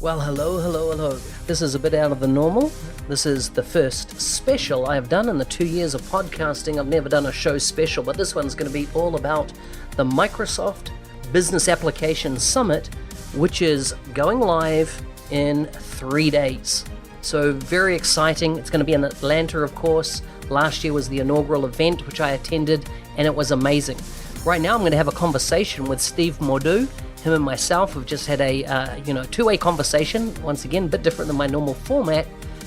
Well, hello. This is a bit out of the normal. This is the first special I have done in the 2 years of podcasting. I've never done a show special, but this one's going to be all about the Microsoft Business Application Summit, which is going live in 3 days. So very exciting. It's going to be in Atlanta, of course. Last year was the inaugural event, which I attended, and it was amazing. Right now, I'm going to have a conversation with Steve Mordue. Him and myself have just had a two-way conversation, once again, a bit different than my normal format,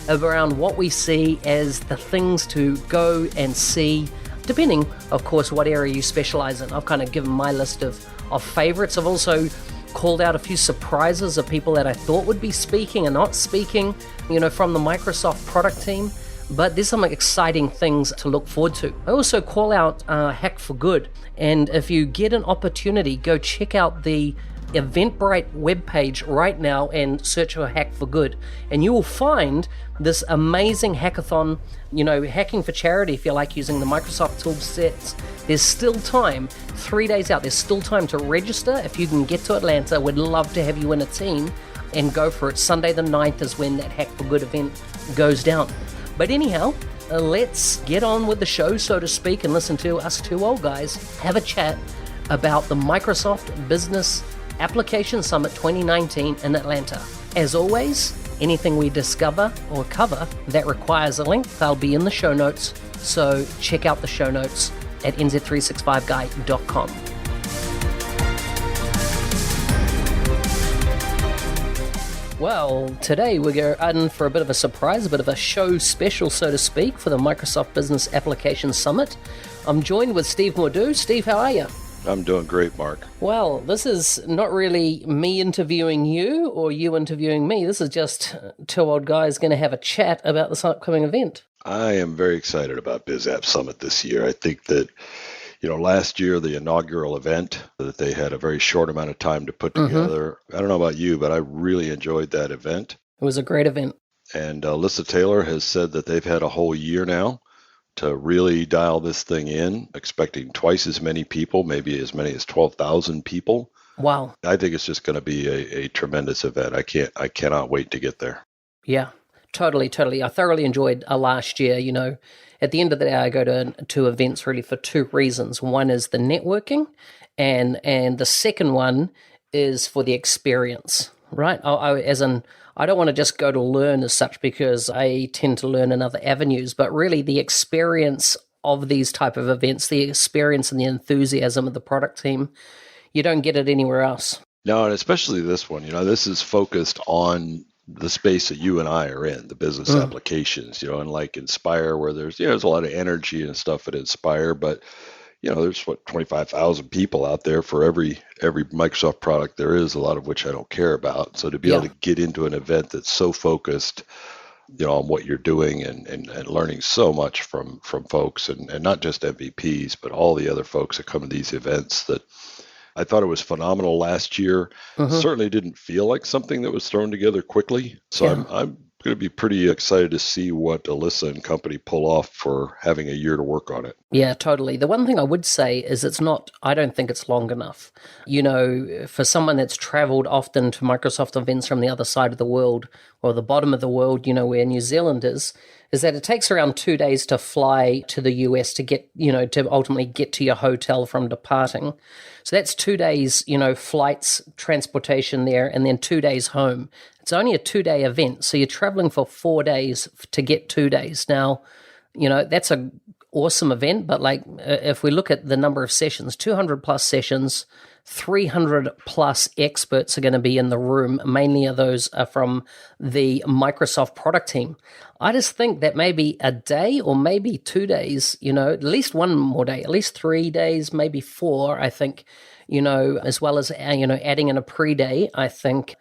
around what we see as the things to go and see, depending, of course, what area you specialize in. I've kind of given my list of favorites. I've also called out a few surprises of people that I thought would be speaking and not speaking, from the Microsoft product team. But there's some exciting things to look forward to. I also call out Hack for Good. And if you get an opportunity, go check out the Eventbrite webpage right now and search for Hack for Good. And you will find this amazing hackathon, hacking for charity if you like, using the Microsoft tool sets. There's still time, 3 days out, there's still time to register. If you can get to Atlanta, we'd love to have you in a team and go for it. Sunday the 9th is when that Hack for Good event goes down. But anyhow, let's get on with the show, so to speak, and listen to us two old guys have a chat about the Microsoft Business Application Summit 2019 in Atlanta. As always, anything we discover or cover that requires a link, they'll be in the show notes, so check out the show notes at nz365guy.com. Well, today we're in for a bit of a surprise, a bit of a show special, so to speak, for the Microsoft Business Application Summit. I'm joined with Steve Mordue. Steve, how are you? I'm doing great, Mark. Well, this is not really me interviewing you or you interviewing me. This is just two old guys going to have a chat about this upcoming event. I am very excited about BizApp Summit this year. I think that last year, the inaugural event, that they had a very short amount of time to put together. I don't know about you, but I really enjoyed that event. It was a great event. And Alysa Taylor has said that they've had a whole year now to really dial this thing in, expecting twice as many people, maybe as many as 12,000 people. Wow. I think it's just going to be a tremendous event. I cannot wait to get there. Yeah, totally. I thoroughly enjoyed last year, At the end of the day, I go to events really for two reasons. One is the networking, and the second one is for the experience, right? I don't want to just go to learn as such, because I tend to learn in other avenues, but really the experience of these type of events, the experience and the enthusiasm of the product team, you don't get it anywhere else. No, and especially this one, this is focused on the space that you and I are in, the business applications, unlike Inspire, where there's a lot of energy and stuff at Inspire, but there's 25,000 people out there for every Microsoft product there is, a lot of which I don't care about. So to be able to get into an event that's so focused, on what you're doing and learning so much from folks and not just MVPs, but all the other folks that come to these events, that I thought it was phenomenal last year. Certainly didn't feel like something that was thrown together quickly. So I'm going to be pretty excited to see what Alysa and company pull off for having a year to work on it. Yeah, totally. The one thing I would say is I don't think it's long enough. For someone that's traveled often to Microsoft events from the other side of the world, or the bottom of the world, where New Zealand is that it takes around 2 days to fly to the US to get, to ultimately get to your hotel from departing. So that's 2 days, flights, transportation there, and then 2 days home. It's only a 2-day event, so you're traveling for 4 days to get 2 days. Now, that's an awesome event, but if we look at the number of sessions, 200 plus sessions, 300 plus experts are going to be in the room. Mainly of those are from the Microsoft product team. I just think that maybe a day or maybe 2 days, at least one more day, at least 3 days, maybe 4, I think, as well as, adding in a pre-day, I think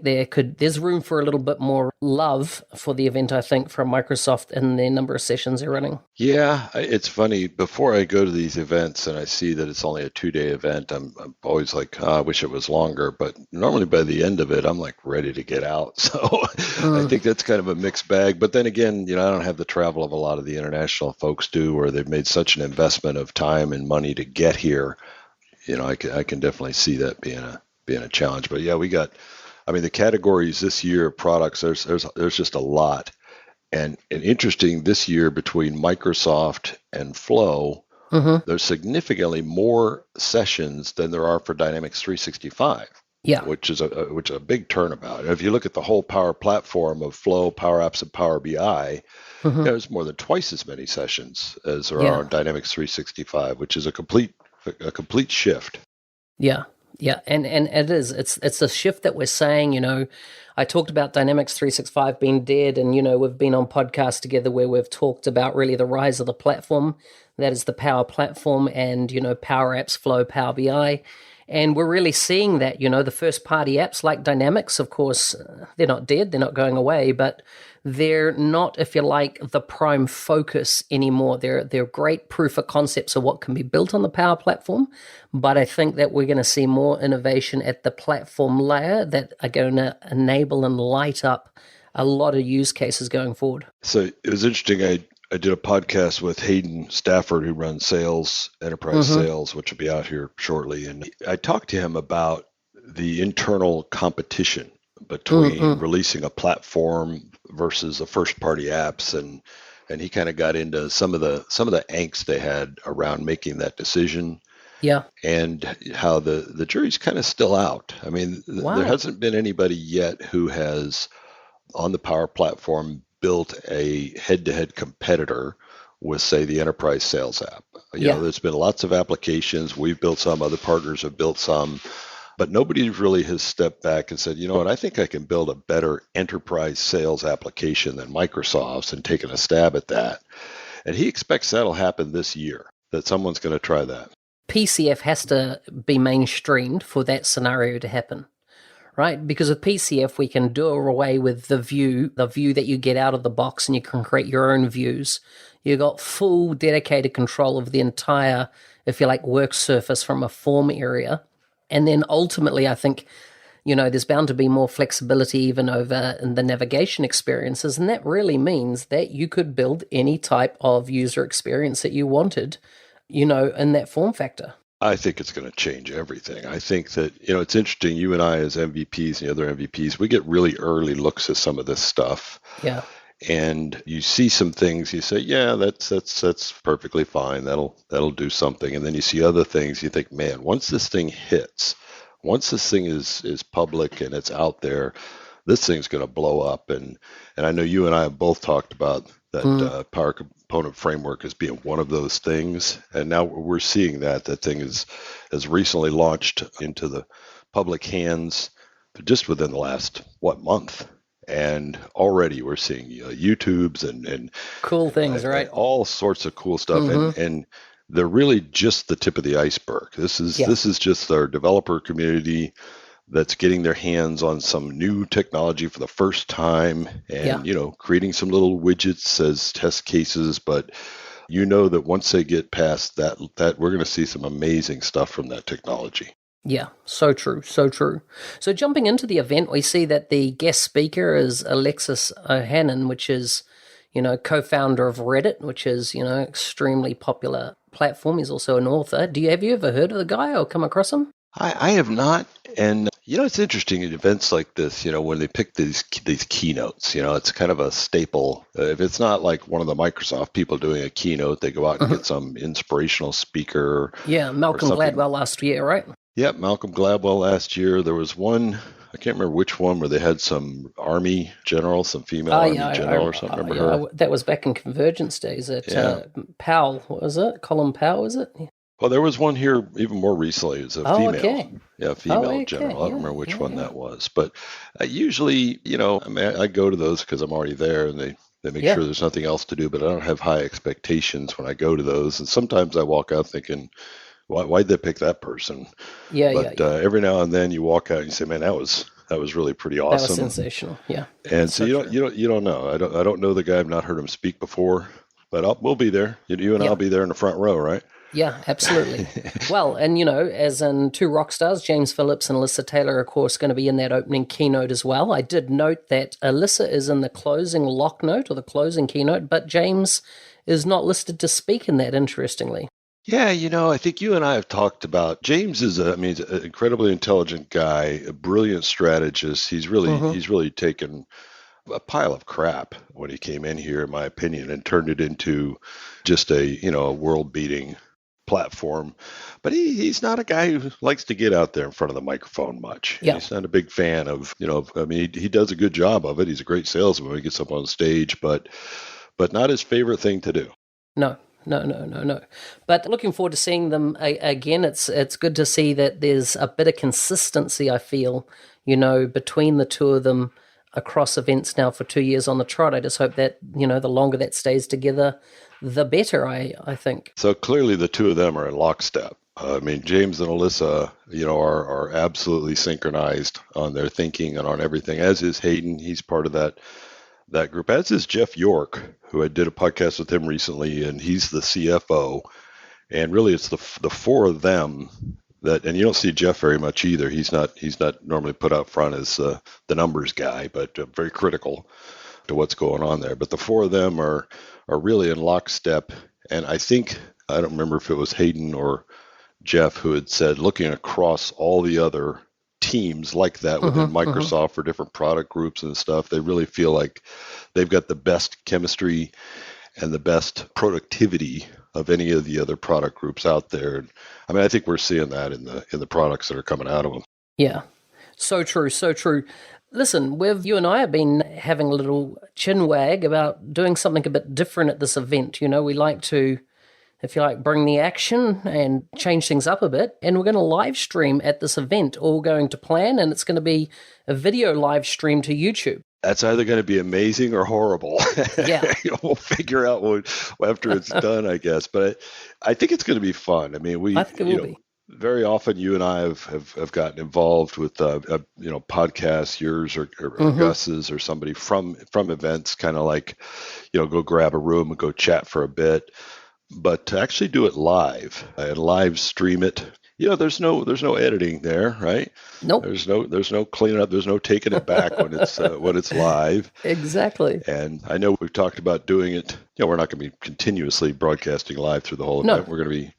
there's room for a little bit more love for the event, I think, from Microsoft and the number of sessions they're running. Yeah, it's funny. Before I go to these events and I see that it's only a 2-day event, I'm always like, I wish it was longer. But normally by the end of it, I'm like ready to get out. So I think that's kind of a mixed bag. But then again, I don't have the travel of a lot of the international folks do, where they've made such an investment of time and money to get here. I can definitely see that being a challenge. But yeah, we got I mean, the categories this year of products, there's just a lot. And interesting, this year between Microsoft and Flow, Mm-hmm. there's significantly more sessions than there are for Dynamics 365, Yeah. which is a big turnabout. And if you look at the whole Power Platform of Flow, PowerApps, and Power BI, Mm-hmm. there's more than twice as many sessions as there are Yeah. on Dynamics 365, which is a complete shift. Yeah, yeah, and it is. It's a shift that we're saying. I talked about Dynamics 365 being dead, and we've been on podcasts together where we've talked about really the rise of the platform. That is the Power Platform, and Power Apps, Flow, Power BI. And we're really seeing that, the first party apps like Dynamics, of course, they're not dead, they're not going away, but they're not, if you like, the prime focus anymore. They're great proof of concepts of what can be built on the Power Platform, but I think that we're going to see more innovation at the platform layer that are going to enable and light up a lot of use cases going forward. So it was interesting. I did a podcast with Hayden Stafford, who runs sales, enterprise sales, which will be out here shortly. And I talked to him about the internal competition between releasing a platform versus the first party apps. And he kind of got into some of the angst they had around making that decision, Yeah. and how the jury's kind of still out. I mean, Wow. there hasn't been anybody yet who has on the Power Platform built a head-to-head competitor with, say, the enterprise sales app. There's been lots of applications. We've built some, other partners have built some, but nobody really has stepped back and said, you know what, I think I can build a better enterprise sales application than Microsoft's, and taken a stab at that. And he expects that'll happen this year, that someone's going to try that. PCF has to be mainstreamed for that scenario to happen. Right? Because with PCF, we can do away with the view that you get out of the box, and you can create your own views. You got full dedicated control of the entire, if you like, work surface from a form area. And then ultimately, I think, there's bound to be more flexibility even over in the navigation experiences. And that really means that you could build any type of user experience that you wanted, in that form factor. I think it's going to change everything. I think that, it's interesting. You and I, as MVPs and the other MVPs, we get really early looks at some of this stuff. Yeah. And you see some things, you say, yeah, that's perfectly fine. That'll do something. And then you see other things, you think, man, once this thing hits, once this thing is public and it's out there, this thing's going to blow up. And I know you and I have both talked about that Power Component Framework as being one of those things. And now we're seeing that thing has recently launched into the public hands just within the last, month. And already we're seeing YouTubes and cool things, right? All sorts of cool stuff. And they're really just the tip of the iceberg. This is just our developer community that's getting their hands on some new technology for the first time, and creating some little widgets as test cases. But that once they get past that we're going to see some amazing stuff from that technology. Yeah, so true, so true. So jumping into the event, we see that the guest speaker is Alexis Ohanian, which is, co-founder of Reddit, which is, extremely popular platform. He's also an author. Have you ever heard of the guy or come across him? I have not. And, it's interesting at events like this, when they pick these keynotes, it's kind of a staple. If it's not like one of the Microsoft people doing a keynote, they go out and get some inspirational speaker. Yeah, Malcolm Gladwell last year, right? Yep, Malcolm Gladwell last year. There was one, I can't remember which one, where they had some Army general, some female Army general or something. Remember her? That was back in Convergence days at Powell, what was it? Colin Powell, was it? Well, there was one here even more recently. It's a female. Okay. Yeah, female general. I don't remember which one that was. But usually, I go to those because I'm already there, and they make sure there's nothing else to do, but I don't have high expectations when I go to those. And sometimes I walk out thinking, why'd they pick that person? But every now and then you walk out and you say, man, that was really pretty awesome. That was sensational. Yeah. And so you don't know. I don't know the guy. I've not heard him speak before, but we'll be there. You and I'll be there in the front row, right? Yeah, absolutely. Well, and as in two rock stars, James Phillips and Alysa Taylor, of course, going to be in that opening keynote as well. I did note that Alysa is in the closing lock note or the closing keynote, but James is not listed to speak in that, interestingly. Yeah, I think you and I have talked about James he's an incredibly intelligent guy, a brilliant strategist. Mm-hmm. He's really taken a pile of crap when he came in here, in my opinion, and turned it into just a world-beating platform. But he's not a guy who likes to get out there in front of the microphone much. Yeah. He's not a big fan he does a good job of it. He's a great salesman when he gets up on stage, but not his favorite thing to do. No, no, no, no, no. But looking forward to seeing them again. It's good to see that there's a bit of consistency, I feel, between the two of them across events now for 2 years on the trot. I just hope that, the longer that stays together, the better, I think. So clearly the two of them are in lockstep. James and Alyssa, are absolutely synchronized on their thinking and on everything, as is Hayden. He's part of that group, as is Jeff York, who I did a podcast with him recently, and he's the CFO. And really, it's the four of them and you don't see Jeff very much either. He's not normally put out front as the numbers guy, but very critical to what's going on there. But the four of them are really in lockstep. And I don't remember if it was Hayden or Jeff who had said, looking across all the other teams like that within Microsoft for different product groups and stuff, they really feel like they've got the best chemistry and the best productivity of any of the other product groups out there. And I think we're seeing that in the products that are coming out of them. Yeah, so true, so true. Listen, you and I have been having a little chin wag about doing something a bit different at this event. We like to, if you like, bring the action and change things up a bit. And we're going to live stream at this event, all going to plan, and it's going to be a video live stream to YouTube. That's either going to be amazing or horrible. Yeah. We'll figure out after it's done, I guess. But I think it's going to be fun. I think it will be. Very often you and I have gotten involved with podcasts, yours or Gus's or somebody from events, kind of like, go grab a room and go chat for a bit. But to actually do it live and live stream it, there's no editing there, right? Nope. There's no cleaning up. There's no taking it back when it's live. Exactly. And I know we've talked about doing it. We're not going to be continuously broadcasting live through the whole event. No. We're going to be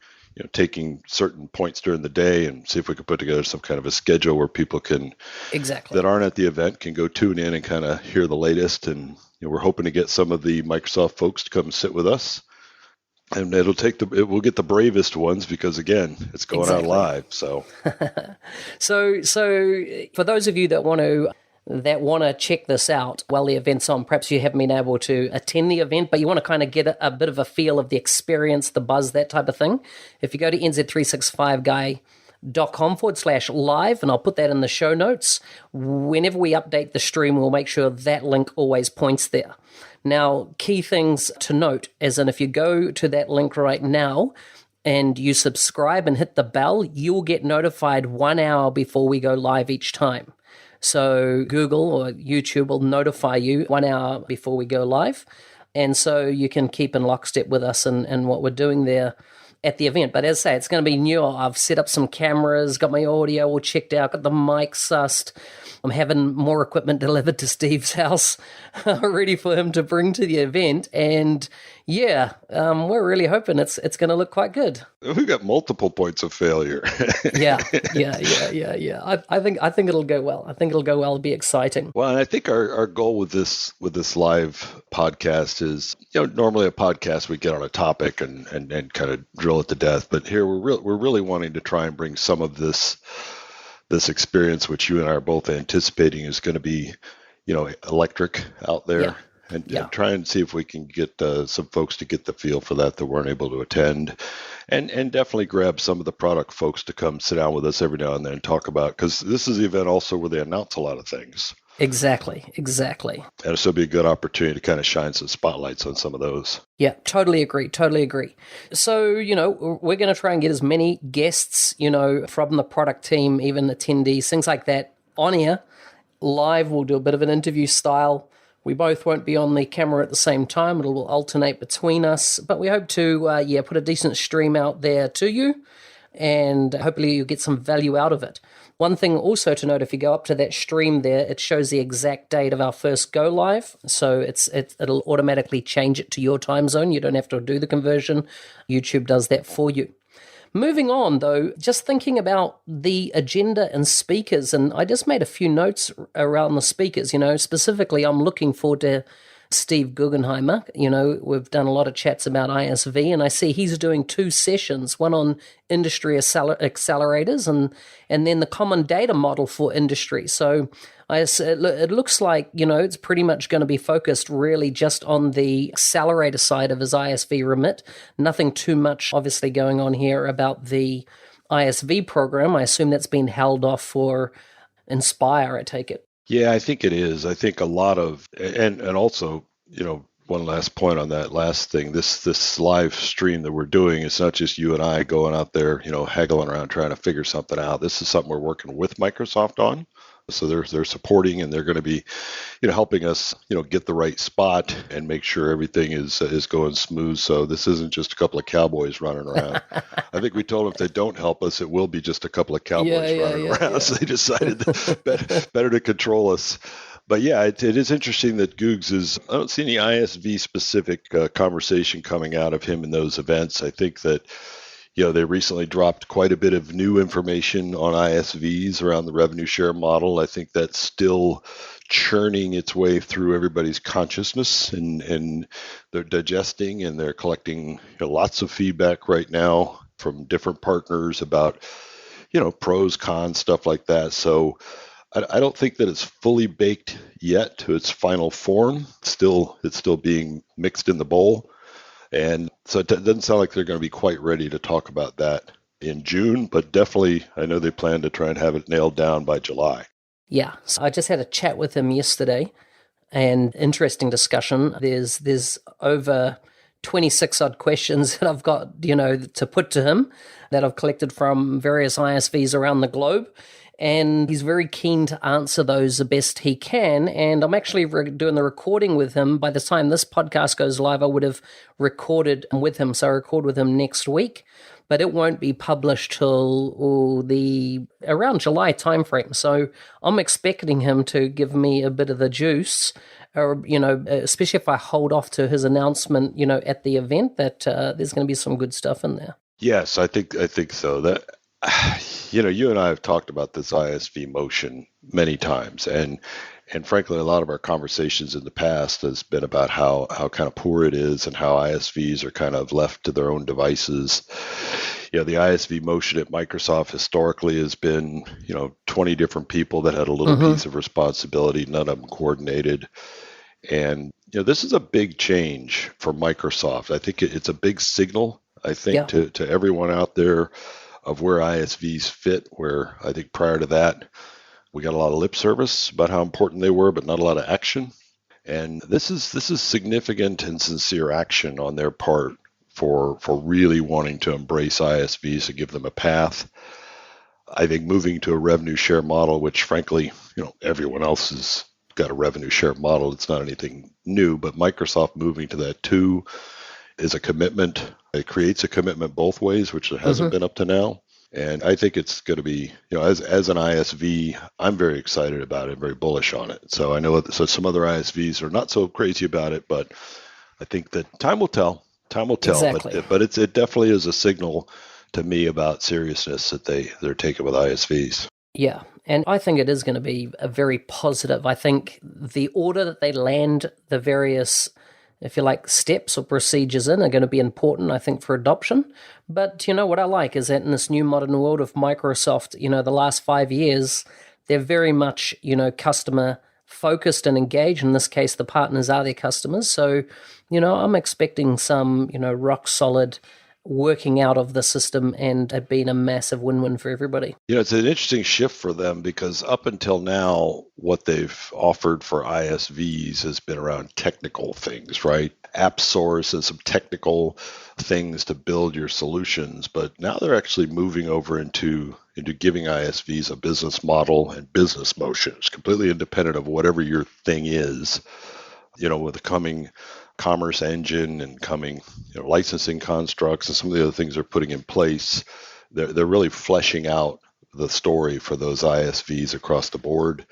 taking certain points during the day and see if we can put together some kind of a schedule where people can that aren't at the event can go tune in and kind of hear the latest. And we're hoping to get some of the Microsoft folks to come sit with us. And we'll get the bravest ones because, again, it's going out live. So, so for those of you that want to check this out while the event's on, perhaps you haven't been able to attend the event, but you want to kind of get a bit of a feel of the experience, the buzz, that type of thing. If you go to nz365guy.com/live, and I'll put that in the show notes. Whenever we update the stream, we'll make sure that link always points there. Now, key things to note, as in if you go to that link right now and you subscribe and hit the bell, you'll get notified 1 hour before we go live each time. So Google or YouTube will notify you 1 hour before we go live. And so you can keep in lockstep with us and what we're doing there at the event. But as I say, it's going to be new. I've set up some cameras, got my audio all checked out, got the mic sussed. I'm having more equipment delivered to Steve's house, ready for him to bring to the event. And yeah, we're really hoping it's going to look quite good. We've got multiple points of failure. Yeah. I think it'll go well. It'll be exciting. Well, and I think our goal with this live podcast is, normally a podcast we get on a topic and kind of drill it to death. But here we're really wanting to try and bring some of this experience, which you and I are both anticipating is going to be, electric out there, and try and see if we can get some folks to get the feel for that weren't able to attend, and definitely grab some of the product folks to come sit down with us every now and then and talk about, because this is the event also where they announce a lot of things. Exactly. And so it'll be a good opportunity to kind of shine some spotlights on some of those. Yeah, totally agree. So, we're going to try and get as many guests, from the product team, even attendees, things like that, on here. Live, we'll do a bit of an interview style. We both won't be on the camera at the same time. It'll alternate between us. But we hope to, put a decent stream out there to you. And hopefully you'll get some value out of it. One thing also to note, if you go up to that stream there, it shows the exact date of our first go live. So it'll automatically change it to your time zone. You don't have to do the conversion. YouTube does that for you. Moving on, though, just thinking about the agenda and speakers, and I just made a few notes around the speakers. Specifically, I'm looking forward to Steve Guggenheimer. We've done a lot of chats about ISV, and I see he's doing 2 sessions, one on industry accelerators and then the common data model for industry. So it looks like, it's pretty much going to be focused really just on the accelerator side of his ISV remit. Nothing too much, obviously, going on here about the ISV program. I assume that's been held off for Inspire, I take it. Yeah, I think it is. I think a lot of, and also, one last point on that last thing, this live stream that we're doing, it's not just you and I going out there, haggling around trying to figure something out. This is something we're working with Microsoft on. So they're supporting, and they're going to be, helping us, get the right spot and make sure everything is going smooth. So this isn't just a couple of cowboys running around. I think we told them if they don't help us, it will be just a couple of cowboys running around. Yeah. So they decided better to control us. But yeah, it is interesting that Googs I don't see any ISV specific conversation coming out of him in those events. I think that they recently dropped quite a bit of new information on ISVs around the revenue share model. I think that's still churning its way through everybody's consciousness, and they're digesting and they're collecting lots of feedback right now from different partners about, pros, cons, stuff like that. So I don't think that it's fully baked yet to its final form. It's still being mixed in the bowl. And so it doesn't sound like they're going to be quite ready to talk about that in June, but definitely I know they plan to try and have it nailed down by July. Yeah, so I just had a chat with him yesterday, and interesting discussion. There's over 26 odd questions that I've got, to put to him that I've collected from various ISVs around the globe. And he's very keen to answer those the best he can. And I'm actually doing the recording with him. By the time this podcast goes live, I would have recorded with him. So I record with him next week, but it won't be published till around July timeframe. So I'm expecting him to give me a bit of the juice, or, especially if I hold off to his announcement, at the event, that there's going to be some good stuff in there. Yes, I think so. That you and I have talked about this ISV motion many times, and frankly, a lot of our conversations in the past has been about how kind of poor it is and how ISVs are kind of left to their own devices. The ISV motion at Microsoft historically has been, 20 different people that had a little piece of responsibility, none of them coordinated. And, this is a big change for Microsoft. I think it's a big signal, to everyone out there of where ISVs fit, where I think prior to that, we got a lot of lip service about how important they were, but not a lot of action. And this is significant and sincere action on their part for really wanting to embrace ISVs and give them a path. I think moving to a revenue share model, which frankly, everyone else has got a revenue share model. It's not anything new, but Microsoft moving to that too is a commitment. It creates a commitment both ways, which it hasn't been up to now. And I think it's going to be, as an ISV, I'm very excited about it, very bullish on it. So I know some other ISVs are not so crazy about it, but I think that time will tell. Exactly. But it definitely is a signal to me about seriousness that they're taking with ISVs. Yeah, and I think it is going to be a very positive. I think the order that they land the various, if you like, steps or procedures in are going to be important, I think, for adoption. But, what I like is that in this new modern world of Microsoft, the last 5 years, they're very much, customer focused and engaged. In this case, the partners are their customers. So, I'm expecting some, rock solid working out of the system and it being a massive win-win for everybody. It's an interesting shift for them because up until now, what they've offered for ISVs has been around technical things, right? App source and some technical things to build your solutions. But now they're actually moving over into giving ISVs a business model and business motions, completely independent of whatever your thing is. With the coming commerce engine and coming licensing constructs and some of the other things they're putting in place, they're really fleshing out the story for those ISVs across the board.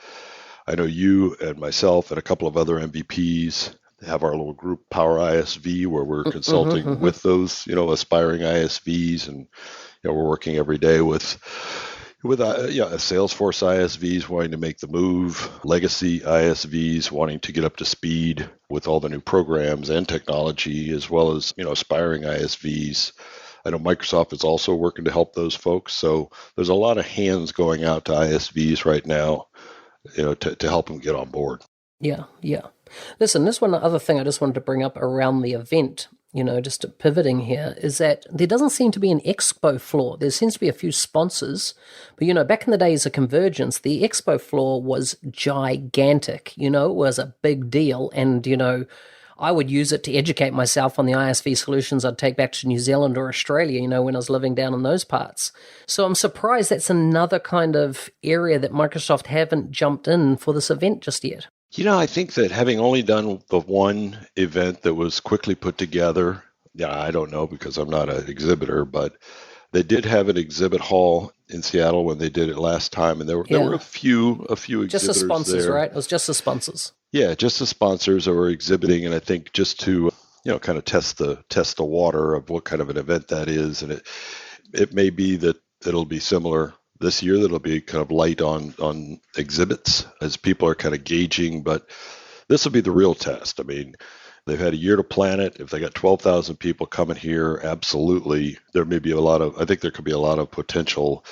I know you and myself and a couple of other MVPs have our little group Power ISV where we're consulting with those, aspiring ISVs, and we're working every day with Salesforce ISVs wanting to make the move, legacy ISVs wanting to get up to speed with all the new programs and technology, as well as aspiring ISVs. I know Microsoft is also working to help those folks. So there's a lot of hands going out to ISVs right now, to help them get on board. Yeah. Listen, this one other thing I just wanted to bring up around the event, just pivoting here, is that there doesn't seem to be an expo floor. There seems to be a few sponsors, but, back in the days of Convergence, the expo floor was gigantic, it was a big deal. And, I would use it to educate myself on the ISV solutions I'd take back to New Zealand or Australia, when I was living down in those parts. So I'm surprised that's another kind of area that Microsoft haven't jumped in for this event just yet. I think that having only done the one event that was quickly put together, I don't know because I'm not an exhibitor, but they did have an exhibit hall in Seattle when they did it last time, and there were a few exhibitors just the sponsors, there. Right? It was just the sponsors. Yeah, just the sponsors that were exhibiting, and I think just to kind of test the water of what kind of an event that is, and it may be that it'll be similar this year. That'll be kind of light on exhibits as people are kind of gauging, but this will be the real test. I mean, they've had a year to plan it. If they got 12,000 people coming here, absolutely, there may be I think there could be a lot of potential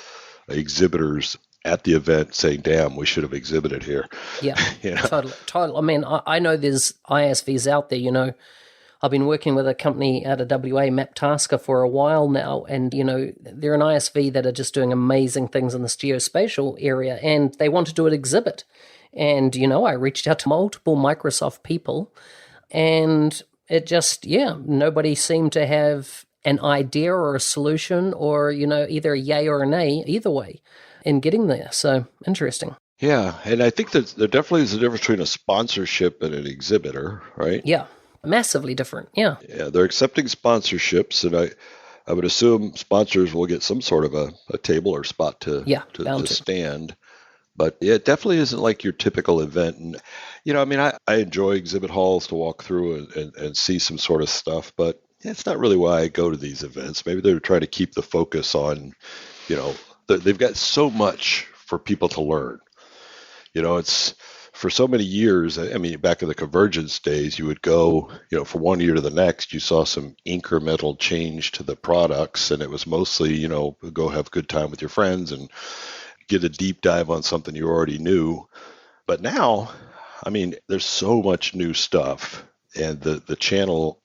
exhibitors at the event saying, damn, we should have exhibited here. Yeah, totally. I mean, I know there's ISVs out there, I've been working with a company out of WA, MapTasker, for a while now, and, they're an ISV that are just doing amazing things in this geospatial area, and they want to do an exhibit. And, I reached out to multiple Microsoft people, and it just, nobody seemed to have an idea or a solution or, either a yay or a nay, either way, in getting there. So, interesting. Yeah, and I think that there definitely is a difference between a sponsorship and an exhibitor, right? Yeah, massively different, yeah. Yeah, they're accepting sponsorships, and I would assume sponsors will get some sort of a table or spot to stand. But yeah, it definitely isn't like your typical event. And, I enjoy exhibit halls to walk through and see some sort of stuff, but it's not really why I go to these events. Maybe they're trying to keep the focus on, they've got so much for people to learn. It's for so many years. I mean, back in the Convergence days, you would go, from one year to the next, you saw some incremental change to the products, and it was mostly, go have a good time with your friends and get a deep dive on something you already knew. But now, I mean, there's so much new stuff, and the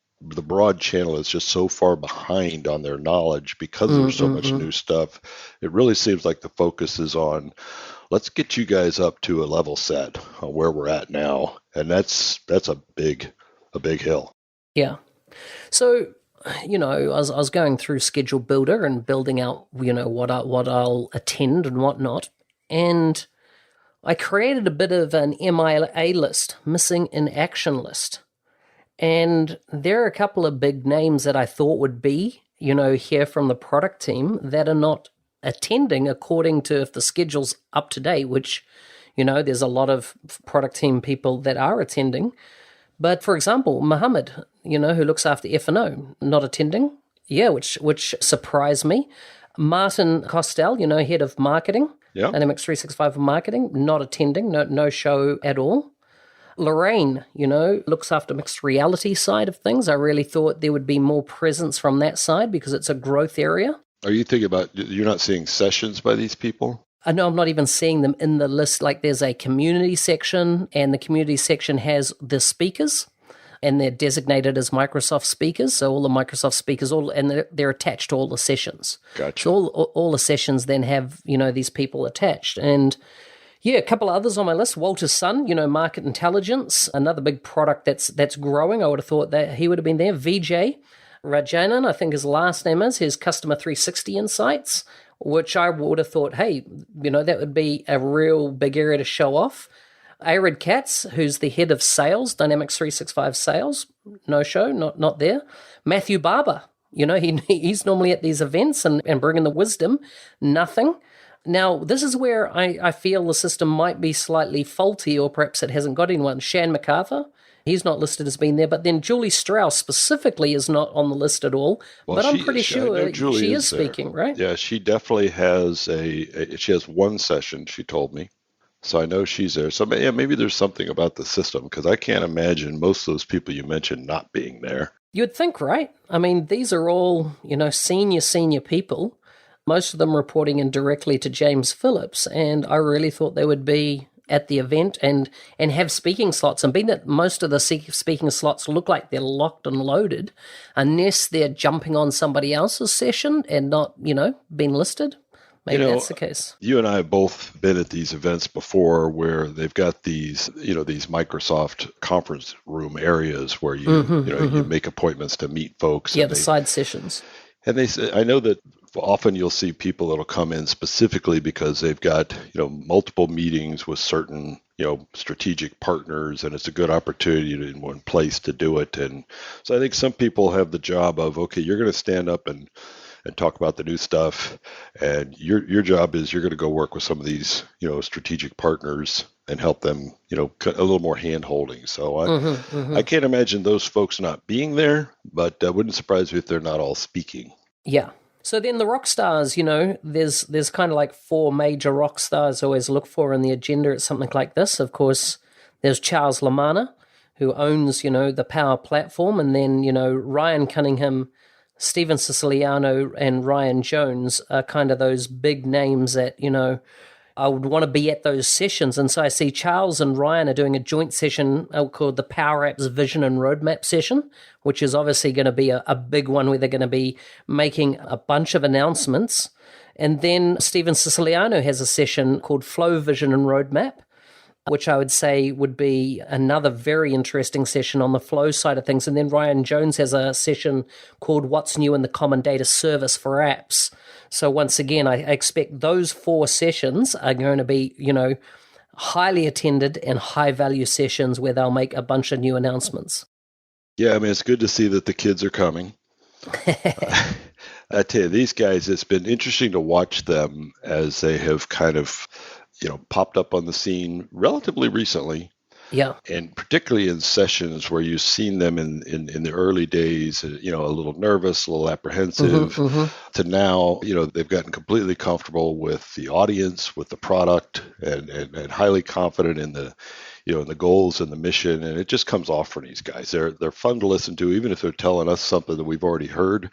broad channel is just so far behind on their knowledge because there's so much new stuff. It really seems like the focus is on, let's get you guys up to a level set on where we're at now. And that's a big hill. Yeah. So, I was going through Schedule Builder and building out, what I'll attend and whatnot. And I created a bit of an MIA list, missing in action list. And there are a couple of big names that I thought would be, here from the product team that are not attending according to if the schedule's up to date, which, there's a lot of product team people that are attending. But for example, Mohammed, who looks after F&O, not attending. Yeah, which surprised me. Martin Costel, head of marketing, Dynamics 365 marketing, not attending, no show at all. Lorraine, looks after mixed reality side of things. I really thought there would be more presence from that side because it's a growth area. Are you thinking about, you're not seeing sessions by these people? I know I'm not even seeing them in the list. Like there's a community section, and the community section has the speakers, and they're designated as Microsoft speakers. So all the Microsoft speakers, and they're attached to all the sessions. Gotcha. So all the sessions then have, these people attached. And yeah, a couple of others on my list. Walter's son, market intelligence, another big product that's growing. I would have thought that he would have been there. VJ Rajanan, I think his last name is, his Customer 360 Insights, which I would have thought, hey, that would be a real big area to show off. Arid Katz, who's the head of sales, Dynamics 365 sales, no show, not there. Matthew Barber, he's normally at these events and bringing the wisdom, nothing. Now, this is where I feel the system might be slightly faulty, or perhaps it hasn't got anyone. Shan MacArthur, he's not listed as being there, but then Julie Strauss specifically is not on the list at all. Well, But I'm pretty I know sure Julie she is there. speaking, right? Yeah, she definitely has she has one session, she told me. So I know she's there. So yeah, maybe there's something about the system because I can't imagine most of those people you mentioned not being there. You'd think, right? I mean, these are all, senior people, most of them reporting in directly to James Phillips, and I really thought they would be at the event and have speaking slots. And being that most of the speaking slots look like they're locked and loaded, unless they're jumping on somebody else's session and not, being listed, maybe that's the case. You and I have both been at these events before where they've got these, these Microsoft conference room areas where you make appointments to meet folks. Yeah, the side sessions. And they say, I know that often you'll see people that'll come in specifically because they've got, multiple meetings with certain, strategic partners, and it's a good opportunity in one place to do it. And so I think some people have the job of, okay, you're going to stand up and talk about the new stuff, and your job is you're going to go work with some of these, strategic partners and help them, a little more hand holding. So I can't imagine those folks not being there, but wouldn't surprise me if they're not all speaking. Yeah. So then the rock stars, there's kind of like 4 major rock stars I always look for in the agenda at something like this. Of course, there's Charles Lamanna, who owns, the Power Platform, and then, Ryan Cunningham, Steven Siciliano, and Ryan Jones are kind of those big names that, I would want to be at those sessions. And so I see Charles and Ryan are doing a joint session called the PowerApps Vision and Roadmap session, which is obviously going to be a big one where they're going to be making a bunch of announcements. And then Steven Siciliano has a session called Flow Vision and Roadmap, which I would say would be another very interesting session on the flow side of things. And then Ryan Jones has a session called What's New in the Common Data Service for Apps. So once again, I expect those 4 sessions are going to be, highly attended and high-value sessions where they'll make a bunch of new announcements. Yeah, I mean, it's good to see that the kids are coming. I tell you, these guys, it's been interesting to watch them as they have kind of popped up on the scene relatively recently. Yeah. And particularly in sessions where you've seen them in the early days, a little nervous, a little apprehensive, to now, they've gotten completely comfortable with the audience, with the product, and highly confident in the, in the goals and the mission. And it just comes off for these guys. They're fun to listen to, even if they're telling us something that we've already heard.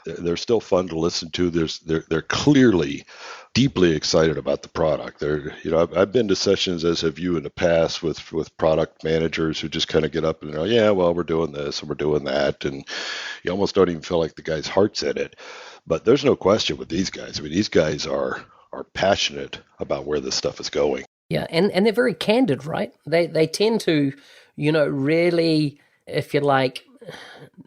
They're still fun to listen to. They're clearly deeply excited about the product. I've been to sessions, as have you in the past, with product managers who just kind of get up and they're, yeah, well, we're doing this and we're doing that, and you almost don't even feel like the guy's heart's in it. But there's no question with these guys. I mean, these guys are passionate about where this stuff is going. Yeah, and they're very candid, right? They tend to, really, if you like,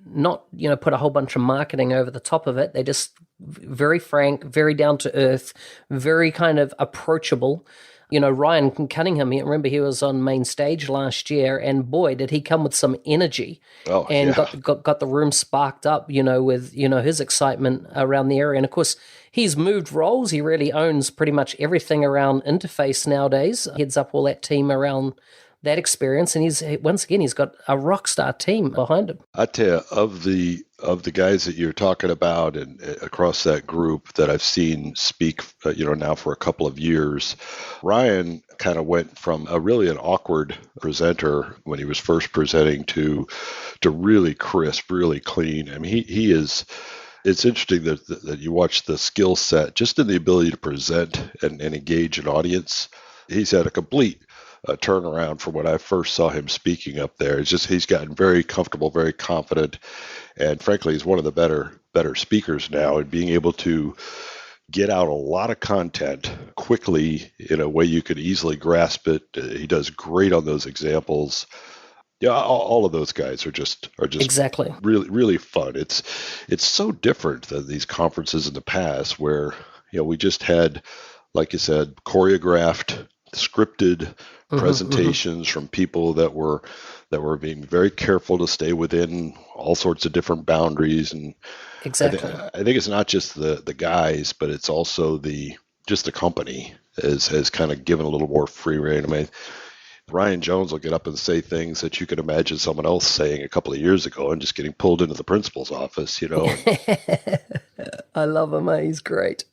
not, put a whole bunch of marketing over the top of it. They just very frank, very down to earth, very kind of approachable. Ryan Cunningham, remember he was on main stage last year, and boy, did he come with some energy. Oh, and yeah. got the room sparked up, with, his excitement around the area. And of course, he's moved roles. He really owns pretty much everything around interface nowadays, heads up all that team around that experience, and he's got a rock star team behind him. I tell you, of the guys that you're talking about and across that group that I've seen speak, now for a couple of years, Ryan kind of went from an awkward presenter when he was first presenting to really crisp, really clean. I mean, he is. It's interesting that you watch the skill set, just in the ability to present and engage an audience. He's had a complete turnaround from when I first saw him speaking up there. It's just he's gotten very comfortable, very confident, and frankly, he's one of the better speakers now, and being able to get out a lot of content quickly in a way you could easily grasp it. He does great on those examples. Yeah, all of those guys are just exactly really, really fun. It's so different than these conferences in the past where we just had, like you said, choreographed, scripted presentations from people that were being very careful to stay within all sorts of different boundaries. And exactly, I think it's not just the guys, but it's also the just the company has kind of given a little more free rein. I mean, Ryan Jones will get up and say things that you could imagine someone else saying a couple of years ago and just getting pulled into the principal's office, I love him, eh? He's great.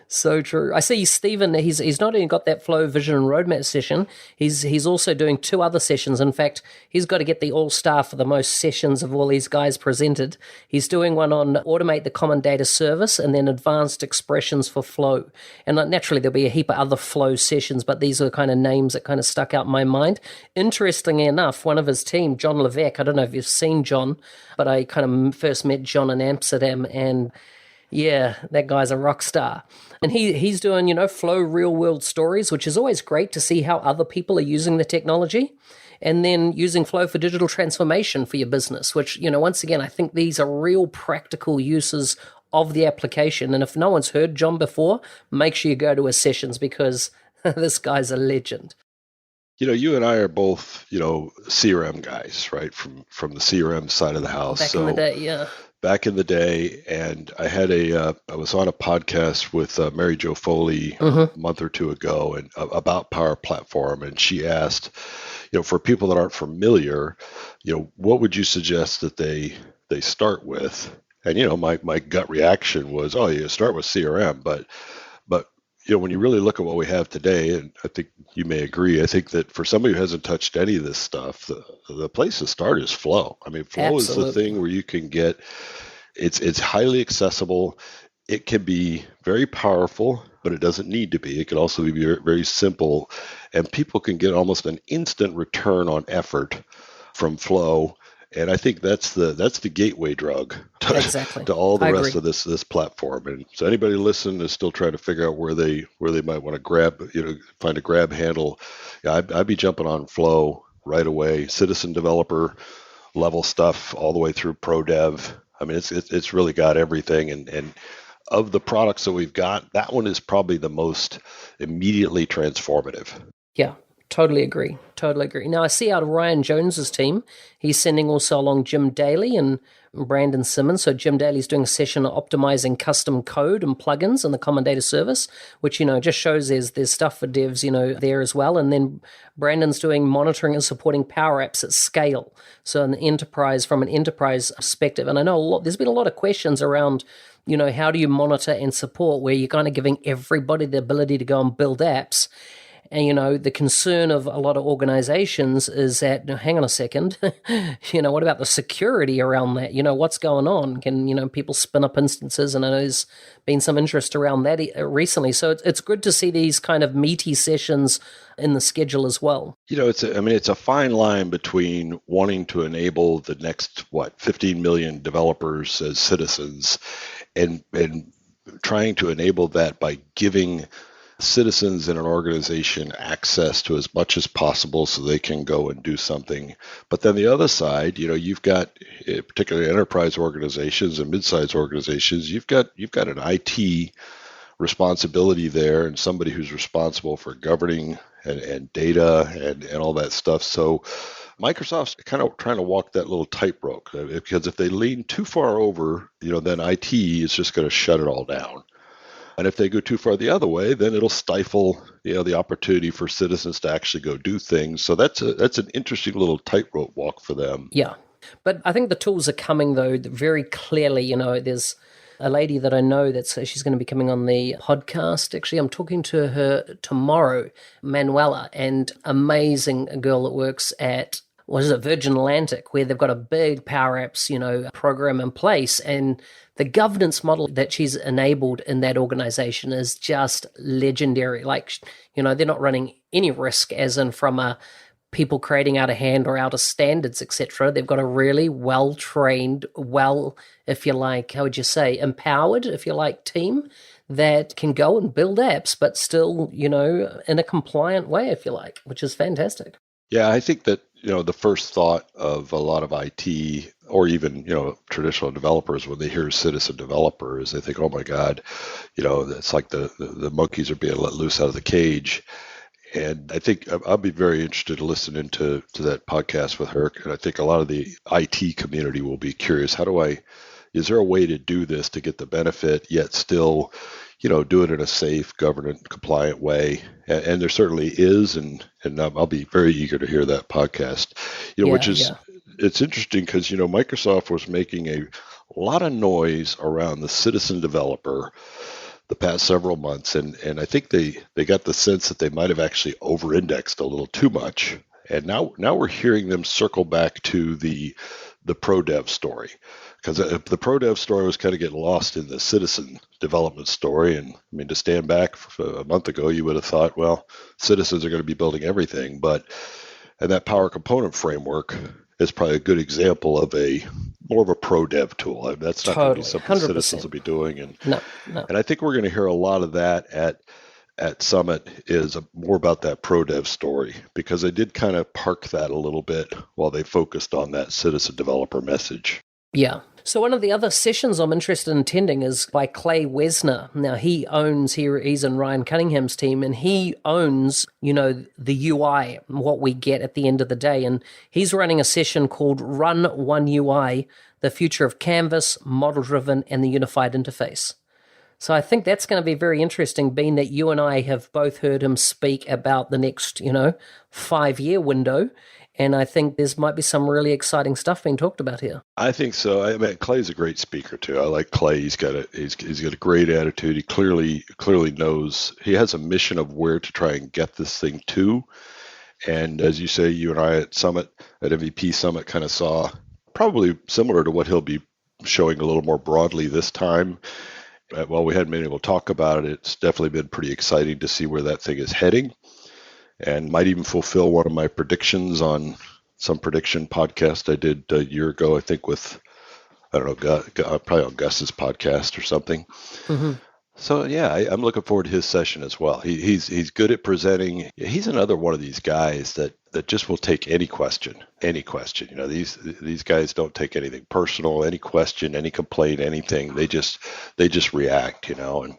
So true. I see Stephen, he's not only got that flow vision and roadmap session, he's also doing 2 other sessions. In fact, he's got to get the all-star for the most sessions of all these guys presented. He's doing one on automate the common data service and then advanced expressions for flow. And naturally there'll be a heap of other flow sessions, but these are the kind of names that kind of stuck out in my mind. Interestingly enough, one of his team, John Levesque, I don't know if you've seen John, but I kind of first met John in Amsterdam, and yeah, that guy's a rock star. And he's doing, flow real world stories, which is always great to see how other people are using the technology. And then using flow for digital transformation for your business, which, once again, I think these are real practical uses of the application. And if no one's heard John before, make sure you go to his sessions because this guy's a legend. You and I are both, CRM guys, right? From the CRM side of the house. Back in the day, yeah. Back in the day, and I was on a podcast with Mary Jo Foley a month or 2 ago, and about Power Platform, and she asked, for people that aren't familiar, what would you suggest that they start with? And my gut reaction was, oh, you start with CRM, but when you really look at what we have today, and I think you may agree, I think that for somebody who hasn't touched any of this stuff, the place to start is Flow. I mean, Flow Absolutely. is the thing where you can get, it's highly accessible. It can be very powerful, but it doesn't need to be. It can also be very, very simple, and people can get almost an instant return on effort from Flow. And I think that's the gateway drug to all the rest of this platform. And so anybody listening is still trying to figure out where they might want to find a grab handle. Yeah, I'd be jumping on Flow right away. Citizen developer level stuff all the way through pro dev. I mean, it's really got everything. And of the products that we've got, that one is probably the most immediately transformative. Yeah. Totally agree. Now, I see out of Ryan Jones's team, he's sending also along Jim Daly and Brandon Simmons. So Jim Daly's doing a session on optimizing custom code and plugins in the Common Data Service, which, just shows there's stuff for devs, there as well. And then Brandon's doing monitoring and supporting PowerApps at scale. So from an enterprise perspective. And I know there's been a lot of questions around, how do you monitor and support where you're kind of giving everybody the ability to go and build apps. And, the concern of a lot of organizations is that, hang on a second, what about the security around that? What's going on? Can, people spin up instances? And I know there's been some interest around that recently. So it's good to see these kind of meaty sessions in the schedule as well. It's a fine line between wanting to enable the next, 15 million developers as citizens and trying to enable that by giving citizens in an organization access to as much as possible so they can go and do something. But then the other side, you've got particularly enterprise organizations and mid-sized organizations, you've got an IT responsibility there and somebody who's responsible for governing and data and all that stuff. So Microsoft's kind of trying to walk that little tightrope because if they lean too far over, then IT is just going to shut it all down. And if they go too far the other way, then it'll stifle, the opportunity for citizens to actually go do things. So that's an interesting little tightrope walk for them. Yeah. But I think the tools are coming, though, very clearly. There's a lady that I know she's going to be coming on the podcast. Actually, I'm talking to her tomorrow, Manuela, and amazing girl that works at Virgin Atlantic, where they've got a big PowerApps, program in place. And the governance model that she's enabled in that organization is just legendary. Like, they're not running any risk as in from people creating out of hand or out of standards, etc. They've got a really well-trained, if you like, how would you say, empowered, if you like, team that can go and build apps, but still, in a compliant way, if you like, which is fantastic. Yeah, I think that, the first thought of a lot of IT or even, traditional developers, when they hear citizen developers, they think, oh my God, it's like the monkeys are being let loose out of the cage. And I think I'll be very interested to listen into that podcast with her. And I think a lot of the IT community will be curious. Is there a way to do this to get the benefit, yet still, do it in a safe, governant, compliant way. And there certainly is, and I'll be very eager to hear that podcast. Yeah, Which is yeah. it's interesting because Microsoft was making a lot of noise around the citizen developer the past several months, and I think they got the sense that they might have actually over-indexed a little too much. And now we're hearing them circle back to the pro dev story, because the pro dev story was kind of getting lost in the citizen development story. And I mean, to stand back a month ago, you would have thought, well, citizens are going to be building everything, and that Power Component framework is probably a good example of more of a pro dev tool. I mean, that's not going to be Totally, something citizens 100%. will be doing, and No, no. and I think we're going to hear a lot of that at Summit, is more about that pro dev story, because they did kind of park that a little bit while they focused on that citizen developer message. Yeah. So one of the other sessions I'm interested in attending is by Clay Wesner. Now he's in Ryan Cunningham's team, and he owns, the UI, what we get at the end of the day. And he's running a session called Run One UI, the future of Canvas, model driven, and the unified interface. So I think that's going to be very interesting, being that you and I have both heard him speak about the next, 5-year window. And I think might be some really exciting stuff being talked about here. I think so. I mean, Clay's a great speaker too. I like Clay. He's got a great attitude. He clearly knows he has a mission of where to try and get this thing to. And as you say, you and I at MVP Summit kind of saw probably similar to what he'll be showing a little more broadly this time. While we hadn't been able to talk about it, it's definitely been pretty exciting to see where that thing is heading, and might even fulfill one of my predictions on some prediction podcast I did a year ago, I think with, I don't know, probably on Gus's podcast or something. Mm-hmm. So yeah, I'm looking forward to his session as well. He's good at presenting. He's another one of these guys that just will take any question. These guys don't take anything personal, any question, any complaint, anything. They just react, and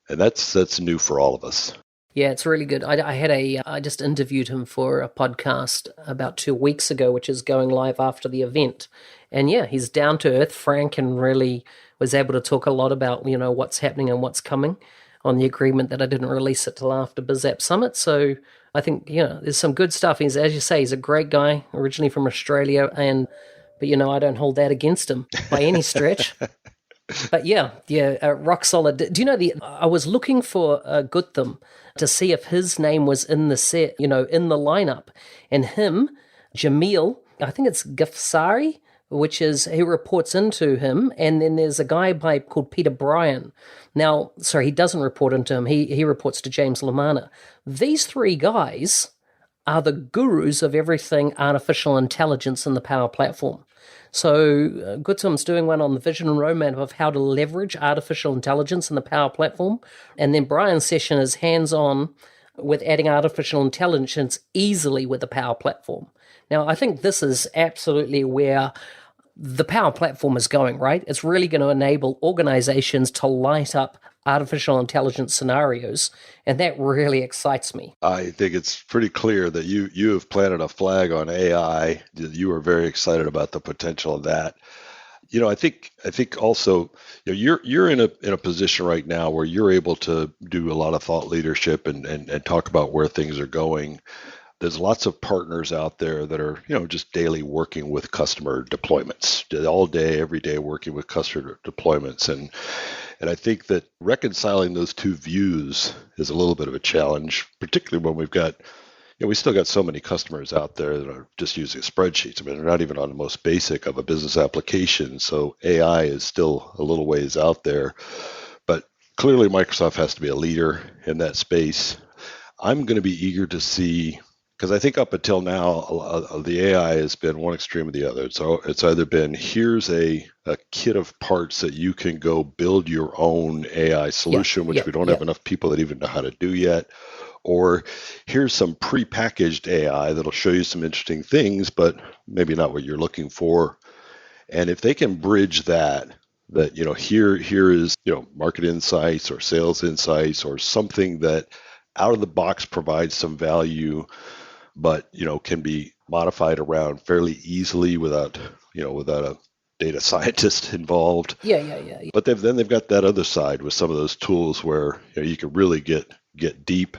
that's new for all of us. Yeah, it's really good. I just interviewed him for a podcast about 2 weeks ago, which is going live after the event. And yeah, he's down to earth, frank, and really was able to talk a lot about, what's happening and what's coming on the agreement that I didn't release it till after BizApp Summit. So I think, there's some good stuff. As you say, he's a great guy, originally from Australia, but I don't hold that against him by any stretch. But rock solid. Do you know I was looking for Gutham to see if his name was in the set, in the lineup, and him, Jamil, I think it's Gafsari, which is who reports into him, and then there's a guy called Peter Bryan. Now, sorry, he doesn't report into him. He reports to James Lamana. These three guys are the gurus of everything artificial intelligence in the Power Platform. So Gutham's doing one on the vision and roadmap of how to leverage artificial intelligence in the Power Platform. And then Brian's session is hands-on with adding artificial intelligence easily with the Power Platform. Now, I think this is absolutely where the Power Platform is going, right? It's really going to enable organizations to light up artificial intelligence scenarios, and that really excites me. I think it's pretty clear that you have planted a flag on AI. You are very excited about the potential of that. I think also, you're in a position right now where you're able to do a lot of thought leadership and talk about where things are going. There's lots of partners out there that are, just daily working with customer deployments, all day, every day working with customer deployments. And I think that reconciling those two views is a little bit of a challenge, particularly when we've got, we still got so many customers out there that are just using spreadsheets. I mean, they're not even on the most basic of a business application. So AI is still a little ways out there. But clearly Microsoft has to be a leader in that space. I'm going to be eager to see, because I think up until now, the AI has been one extreme or the other. So it's either been, here's a kit of parts that you can go build your own AI solution, which we don't have enough people that even know how to do yet. Or here's some prepackaged AI that'll show you some interesting things, but maybe not what you're looking for. And if they can bridge that here is, market insights or sales insights or something that out of the box provides some value, but can be modified around fairly easily without a data scientists involved. Yeah. But they've got that other side with some of those tools where you can really get deep.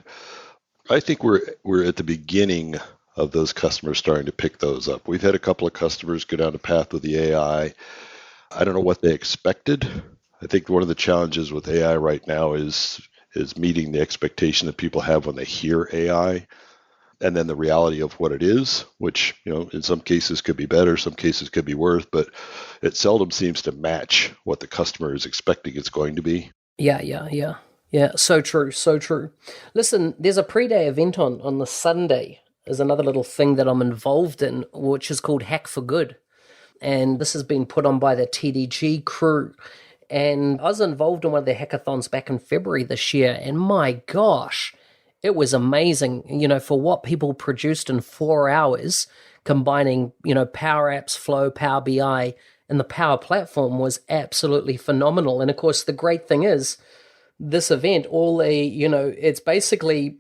I think we're at the beginning of those customers starting to pick those up. We've had a couple of customers go down the path with the AI. I don't know what they expected. I think one of the challenges with AI right now is meeting the expectation that people have when they hear AI, and then the reality of what it is, which in some cases could be better, some cases could be worse, but it seldom seems to match what the customer is expecting it's going to be. Yeah, so true, so true. Listen, there's a pre-day event on the Sunday. There's another little thing that I'm involved in, which is called Hack for Good. And this has been put on by the TDG crew. And I was involved in one of the hackathons back in February this year, and my gosh, it was amazing, for what people produced in 4 hours, combining, Power Apps, Flow, Power BI, and the Power Platform was absolutely phenomenal. And of course, the great thing is, this event, it's basically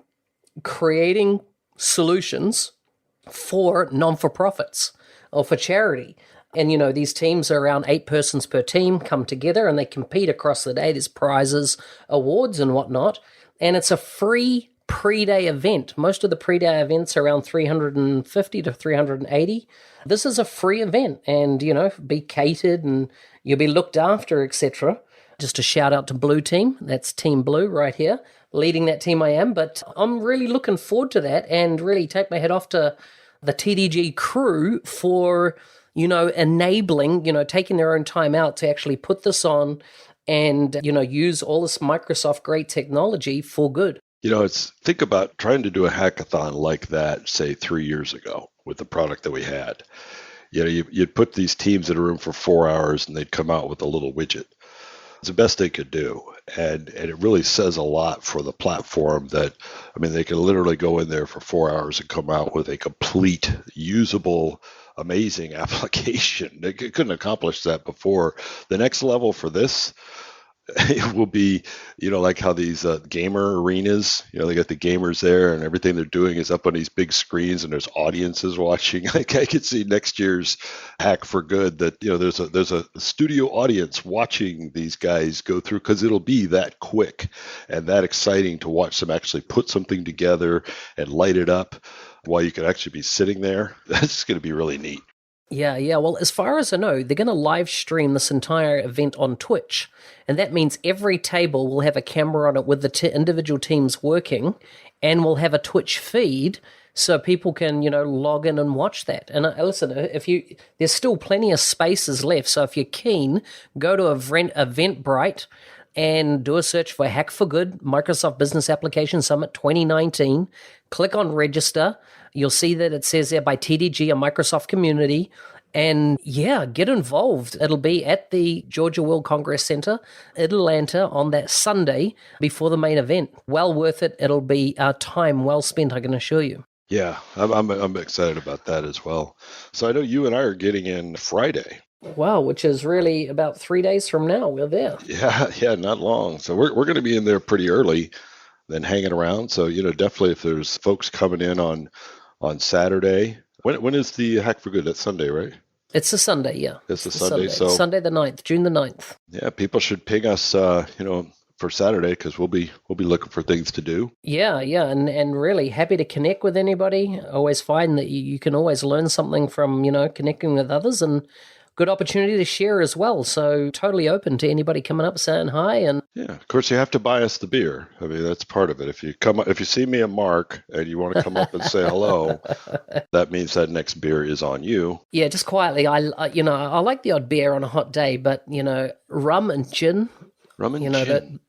creating solutions for non-for-profits or for charity. And, these teams are around 8 persons per team, come together and they compete across the day. There's prizes, awards and whatnot. And it's a free pre-day event. Most of the pre-day events are around 350 to 380. This is a free event and, be catered and you'll be looked after, etc. Just a shout out to Blue Team. That's Team Blue right here. Leading that team I am. But I'm really looking forward to that and really take my head off to the TDG crew for, enabling, taking their own time out to actually put this on and, use all this Microsoft great technology for good. Think about trying to do a hackathon like that, say 3 years ago with the product that we had. You'd put these teams in a room for 4 hours and they'd come out with a little widget. It's the best they could do. And it really says a lot for the platform that, they can literally go in there for 4 hours and come out with a complete, usable, amazing application. They couldn't accomplish that before. The next level for this, it will be, like how these gamer arenas, they got the gamers there and everything they're doing is up on these big screens and there's audiences watching. Like I could see next year's Hack for Good that, there's a studio audience watching these guys go through because it'll be that quick and that exciting to watch them actually put something together and light it up while you could actually be sitting there. That's going to be really neat. Yeah. Well, as far as I know, they're going to live stream this entire event on Twitch. And that means every table will have a camera on it with the individual teams working, and we'll have a Twitch feed so people can, log in and watch that. And listen, there's still plenty of spaces left. So if you're keen, go to Eventbrite and do a search for Hack for Good, Microsoft Business Application Summit 2019. Click on register. You'll see that it says there by TDG, a Microsoft community. And yeah, get involved. It'll be at the Georgia World Congress Center in Atlanta on that Sunday before the main event. Well worth it. It'll be time well spent, I can assure you. Yeah, I'm excited about that as well. So I know you and I are getting in Friday. Wow, which is really about 3 days from now. We're there. Yeah, not long. So we're going to be in there pretty early, then hanging around. So, definitely if there's folks coming in on Saturday. When is the Hack for Good? That's Sunday, right? It's a Sunday, yeah. It's a Sunday. So Sunday the 9th, June the 9th. Yeah, people should ping us, for Saturday because we'll be looking for things to do. Yeah, and really happy to connect with anybody. I always find that you can always learn something from, connecting with others and good opportunity to share as well. So totally open to anybody coming up saying hi. And yeah, of course you have to buy us the beer. That's part of it. If you see me at Mark and you want to come up and say hello, that means that next beer is on you. Yeah, just quietly. I like the odd beer on a hot day, but rum and gin. Gin.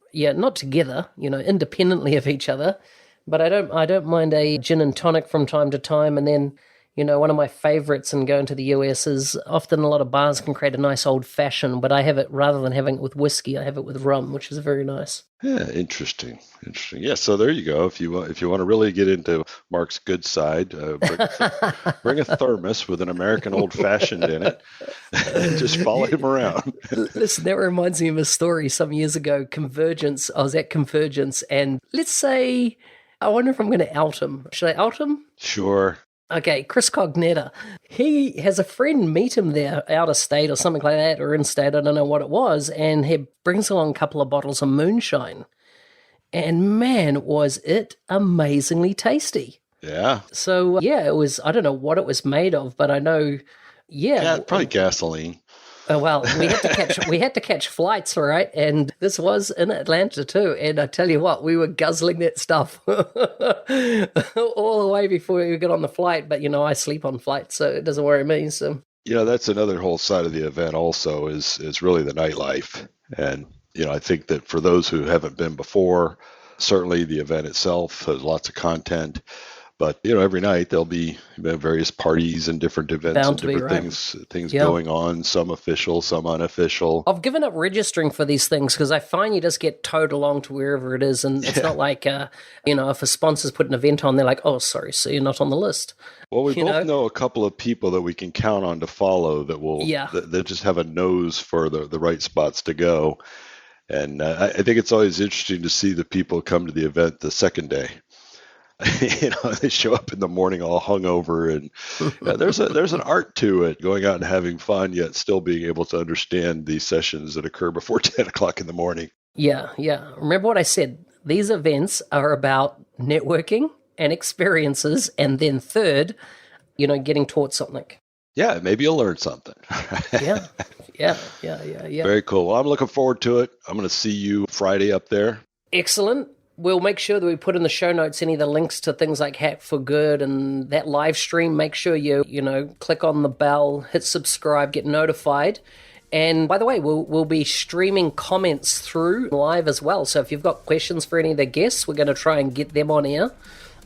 Not together. Independently of each other. But I don't mind a gin and tonic from time to time, and then. One of my favorites in going to the US is often a lot of bars can create a nice old fashioned, but I have it rather than having it with whiskey, I have it with rum, which is very nice. Yeah, interesting. Yeah, so there you go. If you want to really get into Mark's good side, bring a thermos with an American old fashioned in it, and just follow him around. Listen, that reminds me of a story some years ago. Convergence. I was at Convergence, and let's say, I wonder if I'm going to out him. Should I out him? Sure. Okay, Chris Cognetta. He has a friend meet him there out of state or something like that, or in state, I don't know what it was, and he brings along a couple of bottles of moonshine. And man, was it amazingly tasty. Yeah. So, yeah, it was, I don't know what it was made of, but I know, yeah. Probably gasoline. Well, we had to catch flights, right? And this was in Atlanta too. And I tell you what, we were guzzling that stuff all the way before we got on the flight. But I sleep on flights, so it doesn't worry me. So That's another whole side of the event. Also, is really the nightlife, and I think that for those who haven't been before, certainly the event itself has lots of content. But every night there'll be various parties and different events Bound and different things going on. Some official, some unofficial. I've given up registering for these things because I find you just get towed along to wherever it is, and it's not like if a sponsor's put an event on, they're like, "Oh, sorry, so you're not on the list." Well, we both know a couple of people that we can count on to follow that will that just have a nose for the right spots to go. And I think it's always interesting to see the people come to the event the second day. They show up in the morning all hungover, and there's an art to it, going out and having fun, yet still being able to understand these sessions that occur before 10 o'clock in the morning. Yeah. Remember what I said. These events are about networking and experiences, and then third, getting taught something. Yeah, maybe you'll learn something. Yeah. Very cool. Well, I'm looking forward to it. I'm going to see you Friday up there. Excellent. We'll make sure that we put in the show notes any of the links to things like Hack for Good and that live stream. Make sure you click on the bell, hit subscribe, get notified. And by the way, we'll be streaming comments through live as well. So if you've got questions for any of the guests, we're going to try and get them on air.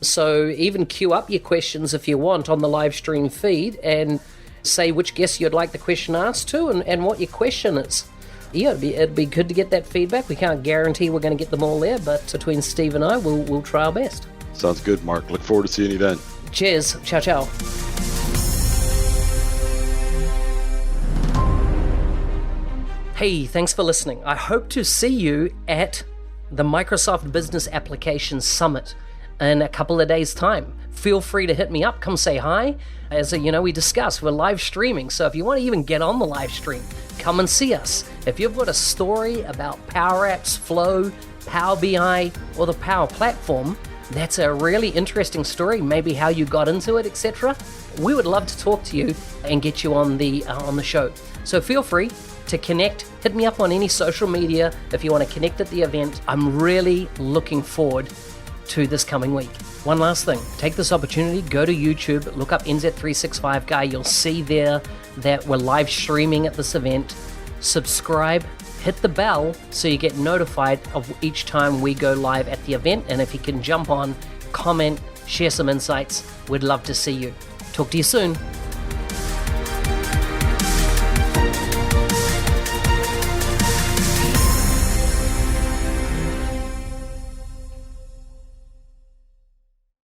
So even queue up your questions if you want on the live stream feed and say which guest you'd like the question asked to and what your question is. Yeah, it'd be good to get that feedback. We can't guarantee we're going to get them all there, but between Steve and I, we'll try our best. Sounds good, Mark. Look forward to seeing you then. Cheers. Ciao, ciao. Hey, thanks for listening. I hope to see you at the Microsoft Business Applications Summit in a couple of days' time. Feel free to hit me up. Come say hi. As we discussed, we're live streaming. So if you want to even get on the live stream, come and see us. If you've got a story about Power Apps, Flow, Power BI, or the Power Platform, that's a really interesting story, maybe how you got into it, etc. We would love to talk to you and get you on the show. So feel free to connect. Hit me up on any social media if you want to connect at the event. I'm really looking forward to this coming week. One last thing, take this opportunity, go to YouTube, look up NZ365 Guy. You'll see there that we're live streaming at this event. Subscribe, hit the bell so you get notified of each time we go live at the event. And if you can jump on, comment, share some insights, we'd love to see you. Talk to you soon.